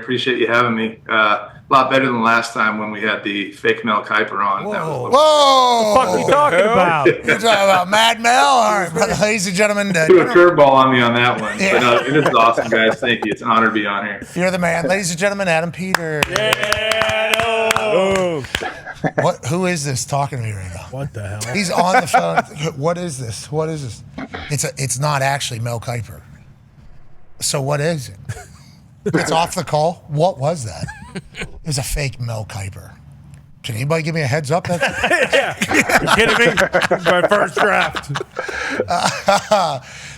Appreciate you having me. A lot better than last time when we had the fake Mel Kiper on. Whoa. What the fuck are you talking about? You're talking about Mad Mel? All right, brother, ladies and gentlemen. Threw a curveball on me on that one. Yeah. But no, it is awesome, guys. Thank you. It's an honor to be on here. You're the man. Ladies and gentlemen, Adam Peter. Yeah, no. Who is this talking to me right now? What the hell? He's on the phone. What is this? What is this? It's not actually Mel Kiper. So what is it? It's off the call. What was that? It was a fake Mel Kiper. Can anybody give me a heads up? Yeah. You kidding me? My first draft.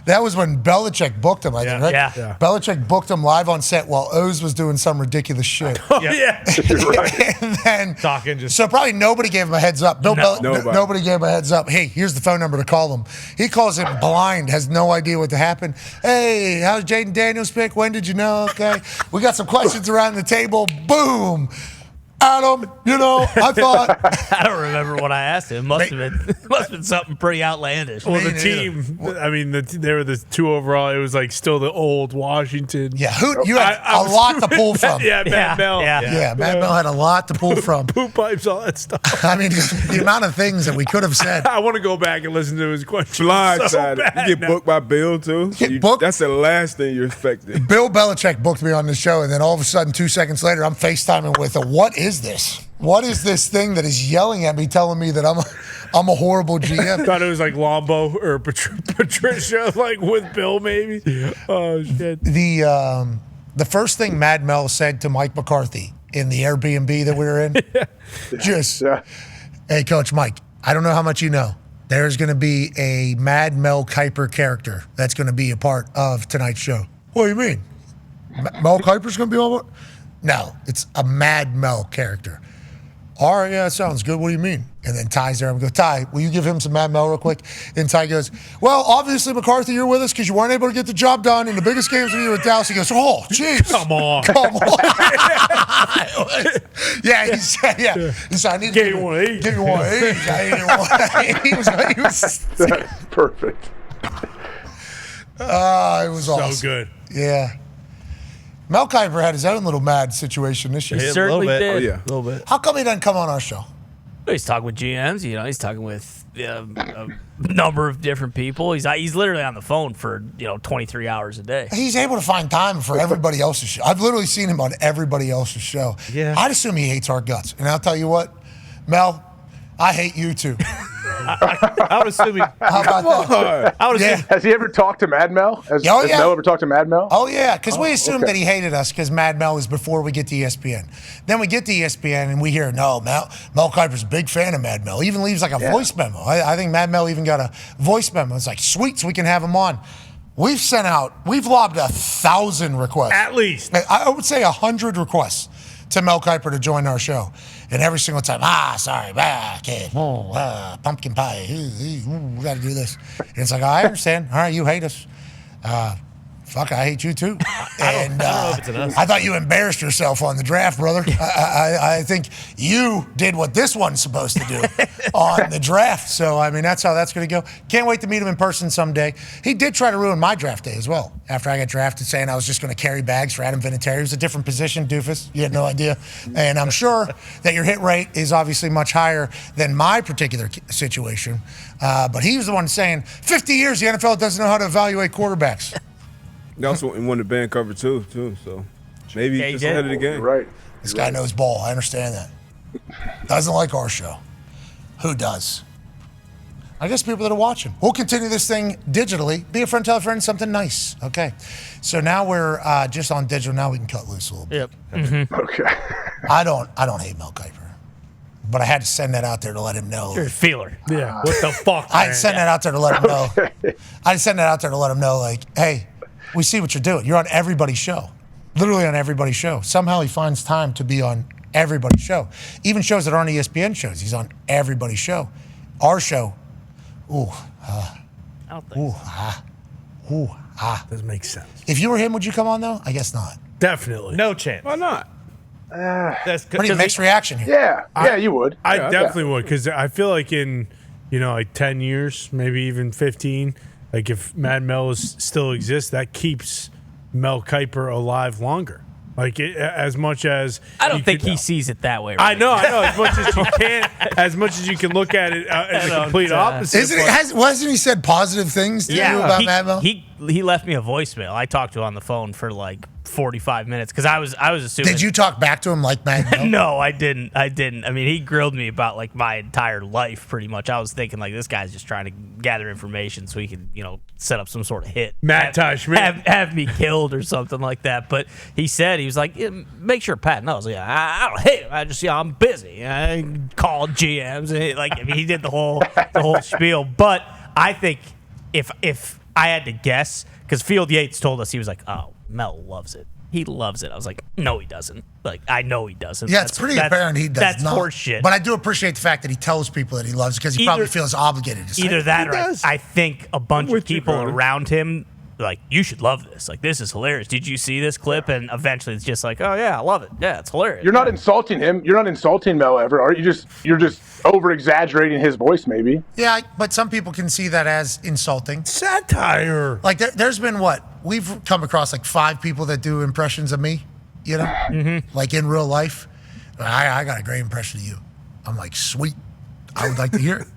That was when Belichick booked him, I think, right? Yeah. Belichick booked him live on set while Oz was doing some ridiculous shit. Oh, yeah. You're right. And then, Talking just. so probably nobody gave him a heads up. Nobody. Nobody gave him a heads up. Hey, here's the phone number to call him. He calls him blind, has no idea what to happen. Hey, how's Jaden Daniels pick? When did you know? Okay. We got some questions around the table. Boom. Adam, I thought. I don't remember what I asked him. Must have been something pretty outlandish. Well, the team, they were the 2 overall. It was like still the old Washington. Yeah, you had a lot to pull from. Yeah, Matt Bell. Yeah, Matt Bell had a lot to pull from. Poop pipes, all that stuff. I mean, the amount of things that we could have said. I want to go back and listen to his questions. Blindsided. You get booked by Bill, too? Booked? That's the last thing you expected. Bill Belichick booked me on the show, and then all of a sudden, 2 seconds later, I'm FaceTiming with what is this? What is this thing that is yelling at me, telling me that I'm a horrible GM? Thought it was like Lombo or Patricia, like with Bill, maybe. Oh shit. The first thing Mad Mel said to Mike McCarthy in the Airbnb that we were in, hey, Coach Mike, I don't know how much you know. There's going to be a Mad Mel Kiper character that's going to be a part of tonight's show. What do you mean? Mel Kiper's going to be all? No, it's a Mad Mel character. All right, yeah, that sounds good. What do you mean? And then Ty's there. I'm going, Ty, will you give him some Mad Mel real quick? And Ty goes, well, obviously, McCarthy, you're with us because you weren't able to get the job done in the biggest games of the year with Dallas. He goes, oh, jeez. Come on. Yeah, he said, I need to give you one of these. Give you one of these. He was That's perfect. It was awesome. So good. Yeah. Mel Kiper had his own little mad situation this year. He certainly did. Oh, yeah. A little bit. How come he doesn't come on our show? He's talking with GMs. He's talking with a number of different people. He's literally on the phone for 23 hours a day. He's able to find time for everybody else's show. I've literally seen him on everybody else's show. Yeah. I'd assume he hates our guts. And I'll tell you what, Mel, I hate you too. I would assume he. How about that? I would assume. Has he ever talked to Mad Mel? Has Mel ever talked to Mad Mel? Oh, yeah, because we assumed that he hated us because Mad Mel was before we get to ESPN. Then we get to ESPN and we hear, no, Mel Kiper's a big fan of Mad Mel. He even leaves like a voice memo. I think Mad Mel even got a voice memo. It's like, sweet, so we can have him on. We've lobbed 1,000 requests. At least. I would say 100 requests to Mel Kiper to join our show. And every single time, sorry, kid, pumpkin pie, we got to do this. And it's like, I understand. All right, you hate us. Fuck, I hate you too. And I thought you embarrassed yourself on the draft, brother. I think you did what this one's supposed to do on the draft. So, I mean, that's how that's going to go. Can't wait to meet him in person someday. He did try to ruin my draft day as well after I got drafted, saying I was just going to carry bags for Adam Vinatieri. It was a different position, doofus. You had no idea. And I'm sure that your hit rate is obviously much higher than my particular situation. But he was the one saying, 50 years, the NFL doesn't know how to evaluate quarterbacks. He also won the band cover too. So maybe just ahead of the game. Right. This guy knows ball. I understand that. Doesn't like our show. Who does? I guess people that are watching. We'll continue this thing digitally. Be a friend, tell a friend something nice. Okay. So now we're just on digital. Now we can cut loose a little bit. Yep. Mm-hmm. Okay. I don't hate Mel Kiper, but I had to send that out there to let him know. You're a feeler. Yeah. What the fuck? I'd send that out there to let him know. I'd send that out there to let him know, like, hey, we see what you're doing. You're on everybody's show. Literally on everybody's show. Somehow he finds time to be on everybody's show. Even shows that aren't ESPN shows. He's on everybody's show. Our show, I don't think so. Doesn't make sense. If you were him, would you come on, though? I guess not. Definitely. No chance. Why not? That's Pretty mixed reaction here. Yeah, you would. I definitely would, because I feel like in, like 10 years, maybe even 15, like if Mad Mel still exists, that keeps Mel Kiper alive longer. Like as much as I don't think he sees it that way. I know. As much as you can, as much as you can look at it as a complete opposite. Wasn't he said positive things to you about Mad Mel? He left me a voicemail. I talked to him on the phone for like 45 minutes because I was assuming. Did you talk back to him like Mad Mel? No, I didn't. I mean, he grilled me about like my entire life pretty much. I was thinking like this guy's just trying to gather information so he can set up some sort of hit. Matt Schmidt. Have me killed or something like that. But he said, he was like, yeah, make sure Pat knows. Yeah, I don't hate him. I just, I'm busy. I called GMs. And he did the whole spiel. But I think if I had to guess, because Field Yates told us, he was like, oh, Mel loves it. He loves it. I was like, no, he doesn't. Like, I know he doesn't. Yeah, it's pretty apparent he does that's not. That's horseshit. But I do appreciate the fact that he tells people that he loves it because he probably feels obligated to say either it. that or I think a bunch of people around him, like, you should love this. Like, this is hilarious. Did you see this clip? And eventually it's just like, oh, yeah, I love it. Yeah, it's hilarious. You're not insulting him. You're not insulting Mel ever, are you? You're just over-exaggerating his voice, maybe. Yeah, but some people can see that as insulting. Satire. Like, there's been we've come across like 5 people that do impressions of me, like in real life. I got a great impression of you. I'm like, sweet. I would like to hear it.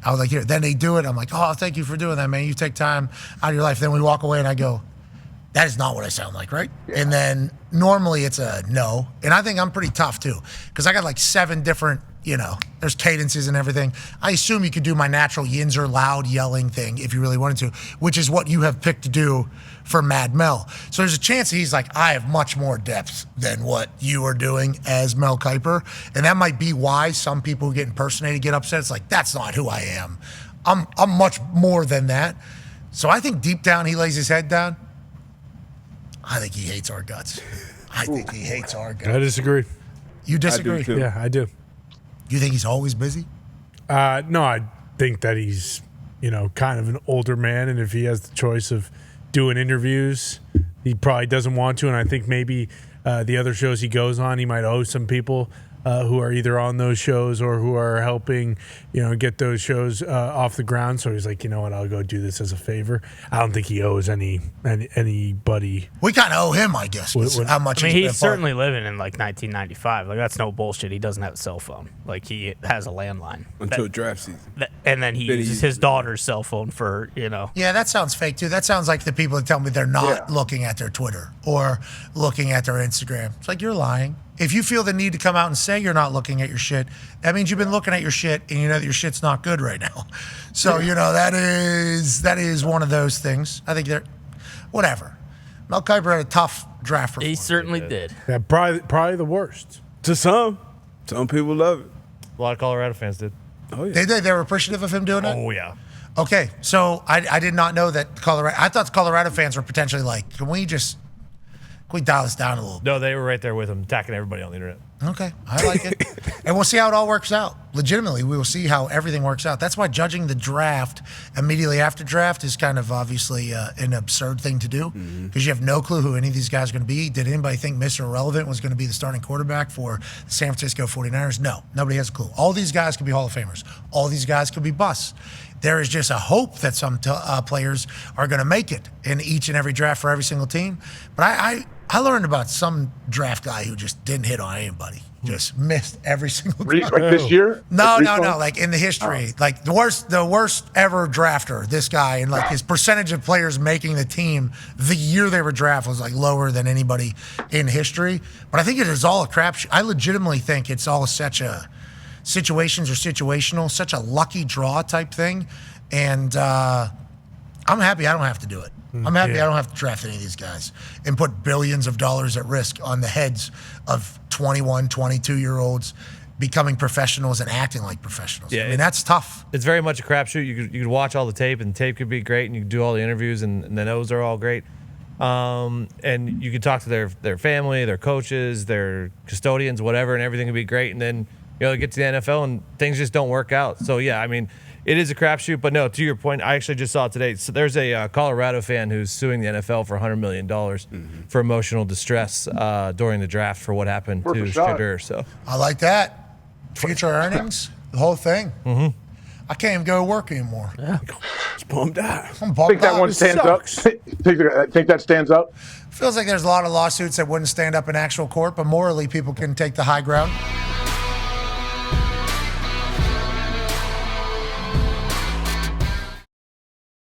I would like to hear it. Then they do it. I'm like, oh, thank you for doing that, man. You take time out of your life. Then we walk away and I go, that is not what I sound like, right? Yeah. And then normally it's a no. And I think I'm pretty tough too, because I got like 7 different, there's cadences and everything. I assume you could do my natural Yinzer loud yelling thing if you really wanted to, which is what you have picked to do for Mad Mel. So there's a chance that he's like, I have much more depth than what you are doing as Mel Kiper. And that might be why some people who get impersonated get upset. It's like, that's not who I am. I'm much more than that. So I think deep down he lays his head down. I think he hates our guts. I think he hates our guts. I disagree. You disagree? I do too. Yeah, I do. You think he's always busy? No, I think that he's, kind of an older man, and if he has the choice of doing interviews, he probably doesn't want to. And I think maybe the other shows he goes on, he might owe some people who are either on those shows or who are helping, get those shows off the ground. So he's like, you know what, I'll go do this as a favor. I don't think he owes anybody. We kind of owe him, I guess. How much? He's certainly living in like 1995. Like, that's no bullshit. He doesn't have a cell phone. Like, he has a landline until draft season, and then he uses his daughter's cell phone for Yeah, that sounds fake too. That sounds like the people that tell me they're not looking at their Twitter or looking at their Instagram. It's like, you're lying. If you feel the need to come out and say you're not looking at your shit, that means you've been looking at your shit and you know that your shit's not good right now. So, that is one of those things. I think whatever. Mel Kiper had a tough draft. He certainly did. Yeah, probably the worst. To some people love it. A lot of Colorado fans did. Oh yeah, they were appreciative of him doing it. Oh yeah. Okay, so I did not know that Colorado. I thought the Colorado fans were potentially like, can we dial this down a little bit? No, they were right there with him, attacking everybody on the internet. Okay, I like it. And we'll see how it all works out. Legitimately, we will see how everything works out. That's why judging the draft immediately after draft is kind of obviously an absurd thing to do, because you have no clue who any of these guys are going to be. Did anybody think Mr. Irrelevant was going to be the starting quarterback for the San Francisco 49ers? No, nobody has a clue. All these guys could be Hall of Famers. All these guys could be busts. There is just a hope that some players are going to make it in each and every draft for every single team. But I learned about some draft guy who just didn't hit on anybody, just missed every single time. Like this year? No. Like in the history, like the worst ever drafter. This guy, and like his percentage of players making the team the year they were drafted was like lower than anybody in history. But I think it is all a crapshoot. I legitimately think it's all such a situations are situational, such a lucky draw type thing, and I'm happy I don't have to do it. I'm happy I don't have to draft any of these guys and put billions of dollars at risk on the heads of 21, 22-year-olds becoming professionals and acting like professionals. Yeah, I mean, that's tough. It's very much a crapshoot. You could watch all the tape, and the tape could be great, and you could do all the interviews, and the no's are all great. And you could talk to their family, their coaches, their custodians, whatever, and everything could be great. And then they get to the NFL, and things just don't work out. So, yeah, I mean, it is a crapshoot, but no, to your point, I actually just saw it today. So there's a Colorado fan who's suing the NFL for $100 million for emotional distress during the draft for what happened to Shedeur. So I like that. Future earnings, the whole thing. I can't even go to work anymore. Yeah. It's bummed out. I'm bummed Think that out. one stands up? Think that stands up? Feels like there's a lot of lawsuits that wouldn't stand up in actual court, but morally people can take the high ground.